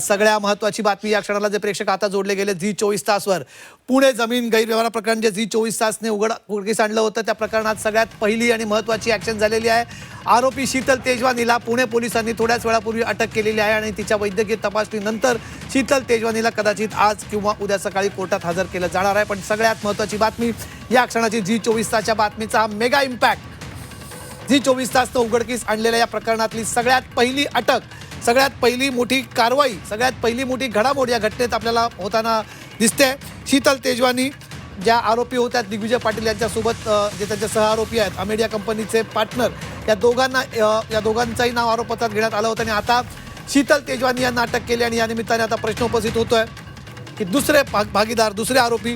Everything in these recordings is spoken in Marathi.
सगळ्या महत्त्वाची बातमी या क्षणाला जे प्रेक्षक आता जोडले गेले झी 24 तासवर, पुणे जमीन गैरव्यवहार प्रकरण जे झी 24 तासने उघडकीस आणलं होतं त्या प्रकरणात सगळ्यात पहिली आणि महत्त्वाची ॲक्शन झालेली आहे। आरोपी शीतल तेजवानीला पुणे पोलिसांनी थोड्याच वेळापूर्वी अटक केलेली आहे आणि तिच्या वैद्यकीय तपासणीनंतर शीतल तेजवानीला कदाचित आज किंवा उद्या सकाळी कोर्टात हजर केलं जाणार आहे। पण सगळ्यात महत्त्वाची बातमी या क्षणाची झी 24 तासच्या बातमीचा मेगा इम्पॅक्ट। झी 24 तासनं उघडकीस आणलेल्या या प्रकरणातली सगळ्यात पहिली अटक, सगळ्यात पहिली मोठी कारवाई, सगळ्यात पहिली मोठी घडामोड या घटनेत आपल्याला होताना दिसते। शीतल तेजवानी ज्या आरोपी होत्या दिग्विजय पाटील यांच्यासोबत जे त्यांचे सहआरोपी आहेत अमेडिया कंपनीचे पार्टनर, या दोघांचंही नाव आरोपपत्रात घेण्यात आलं होतं आणि आता शीतल तेजवानी यांना अटक केली आणि या निमित्ताने आता प्रश्न उपस्थित होतोय की दुसरे भागीदार, दुसरे आरोपी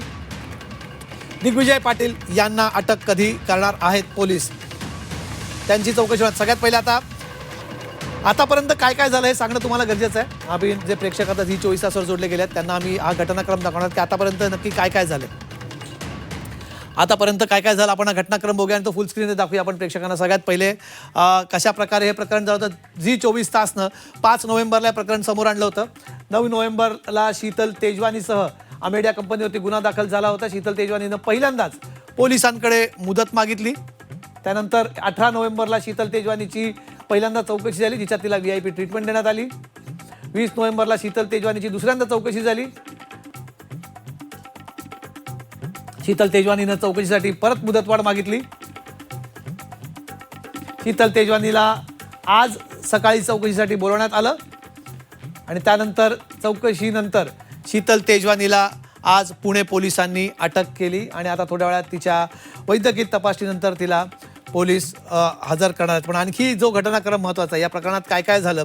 दिग्विजय पाटील यांना अटक कधी करणार आहेत पोलीस, त्यांची चौकशी होणार। सगळ्यात पहिले आतापर्यंत काय काय झालं हे सांगणं तुम्हाला गरजेचं आहे। आम्ही जे प्रेक्षक आता झी 24 तासवर जोडले गेले आहेत त्यांना आम्ही हा घटनाक्रम दाखवणार की आतापर्यंत नक्की काय काय झालं, आतापर्यंत काय काय झालं आपण हा घटनाक्रम बघूया आणि तो फुल स्क्रीनवर दाखवूया आपण प्रेक्षकांना। सगळ्यात पहिले कशा प्रकारे हे प्रकरण झालं होतं। झी 24 तासनं 5 नोव्हेंबरला हे प्रकरण समोर आणलं होतं। 9 नोव्हेंबरला शीतल तेजवानीसह अमेडिया कंपनीवरती गुन्हा दाखल झाला होता। शीतल तेजवानीनं पहिल्यांदाच पोलिसांकडे मुदत मागितली। त्यानंतर 18 नोव्हेंबरला शीतल तेजवानीची पहिल्यांदा चौकशी झाली, जिच्यात तिला VIP ट्रीटमेंट देण्यात आली। 20 नोव्हेंबरला शीतल तेजवानीची दुसऱ्यांदा चौकशी झाली। शीतल तेजवानीनं चौकशीसाठी परत मुदतवाढ मागितली। शीतल तेजवानीला आज सकाळी चौकशीसाठी बोलवण्यात आलं आणि त्यानंतर चौकशीनंतर शीतल तेजवानीला आज पुणे पोलिसांनी अटक केली आणि आता थोड्या वेळात तिच्या वैद्यकीय तपासणीनंतर तिला पोलीस हजर करणार आहेत। पण आणखी जो घटनाक्रम महत्त्वाचा आहे, या प्रकरणात काय काय झालं,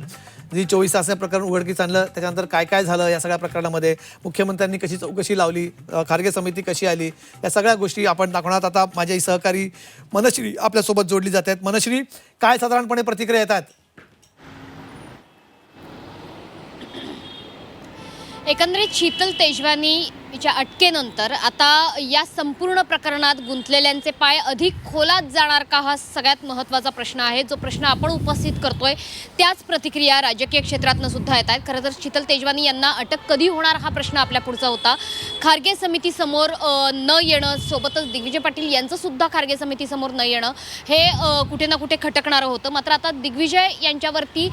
झी 24 तास प्रकरण उघडकीस आणलं त्याच्यानंतर काय काय झालं, या सगळ्या प्रकरणामध्ये मुख्यमंत्र्यांनी कशी चौकशी लावली, खारगे समिती कशी आली, या सगळ्या गोष्टी आपण दाखवणार। आता माझ्याही सहकारी मनश्री आपल्यासोबत जोडली जात आहेत। मनश्री, काय साधारणपणे प्रतिक्रिया येतात? एकंदरीत शीतल तेजवानीच्या अटकेनंतर आता या संपूर्ण प्रकरणात गुंतलेल्यांचे पाय अधिक खोलात जाणार का, हा सगळ्यात महत्त्वाचा प्रश्न आहे। जो प्रश्न आपण उपस्थित करतोय त्याच प्रतिक्रिया राजकीय क्षेत्रातनं सुद्धा येत आहेत। खरं तर शीतल तेजवानी यांना अटक कधी होणार हा प्रश्न आपल्या पुढचा होता। खारगे समितीसमोर न येणं, सोबतच दिग्विजय पाटील यांचं सुद्धा खारगे समितीसमोर न येणं हे कुठे ना कुठे खटकणारं होतं। मात्र आता दिग्विजय यांच्यावरती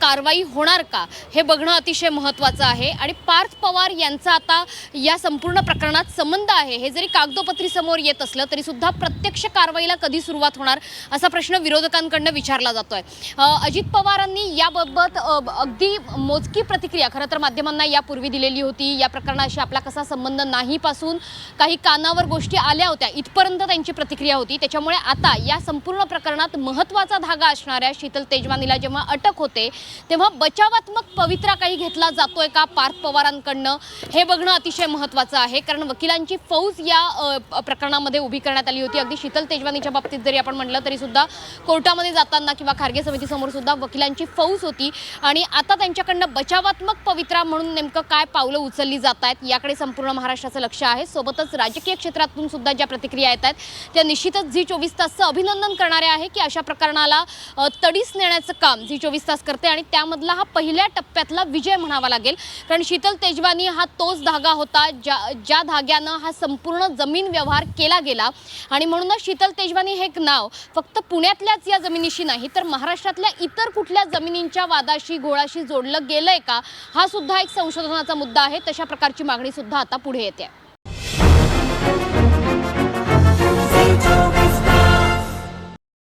कारवाई होणार का हे बघणं अतिशय महत्त्वाचं आहे। आणि पार्थ पवार यांचा आता या संपूर्ण प्रकरणात संबंध आहे हे जरी कागदोपत्री समोर येत असलं तरी सुद्धा प्रत्यक्ष कारवाईला कधी सुरुवात होणार असा प्रश्न विरोधकांकडून विचारला जातोय। अजित पवारांनी याबाबत अगदी मोजकी प्रतिक्रिया खरं तर माध्यमांना यापूर्वी दिलेली होती। या प्रकरणाशी आपला कसा संबंध नाही पासून काही कानावर गोष्टी आल्या होत्या इथपर्यंत त्यांची प्रतिक्रिया होती। त्याच्यामुळे आता या संपूर्ण प्रकरणात महत्त्वाचा धागा असणाऱ्या शीतल तेजवानीला जेव्हा अटक होते तेव्हा बचावात्मक पवित्रा काही घेतला जातोय का पार्थ पवारांकडनं हे बघणं अतिशय महत्त्वाचं आहे। कारण वकिलांची फौज या प्रकरणामध्ये उभी करण्यात आली होती। अगदी शीतल तेजवानीच्या बाबतीत जरी आपण म्हटलं तरी सुद्धा कोर्टामध्ये जाताना किंवा खारगे समितीसमोर सुद्धा वकिलांची फौज होती आणि आता त्यांच्याकडनं बचावात्मक पवित्रा म्हणून नेमकं काय पावलं उचलली जात आहेत याकडे संपूर्ण महाराष्ट्राचं लक्ष आहे। सोबतच राजकीय क्षेत्रातून सुद्धा ज्या प्रतिक्रिया येत आहेत त्या निश्चितच झी 24 तासचं अभिनंदन करणारे आहे की अशा प्रकरणाला तडीस नेण्याचं काम झी 24 तास करते आणि त्यामधला हा पहिल्या टप्प्यातला विजय म्हणावा लागेल। कारण शीतल तेजवानी हा तोच धागा होता ज्या धाग्यानं हा संपूर्ण जमीन व्यवहार केला गेला आणि म्हणूनच शीतल तेजवानी हे एक नाव फक्त पुण्यातल्याच या जमिनीशी नाही तर महाराष्ट्रातल्या इतर कुठल्या जमिनींच्या वादाशी घोळाशी जोडलं गेलंय का हा सुद्धा एक संशोधनाचा मुद्दा आहे। तशा प्रकारची मागणी सुद्धा आता पुढे येते।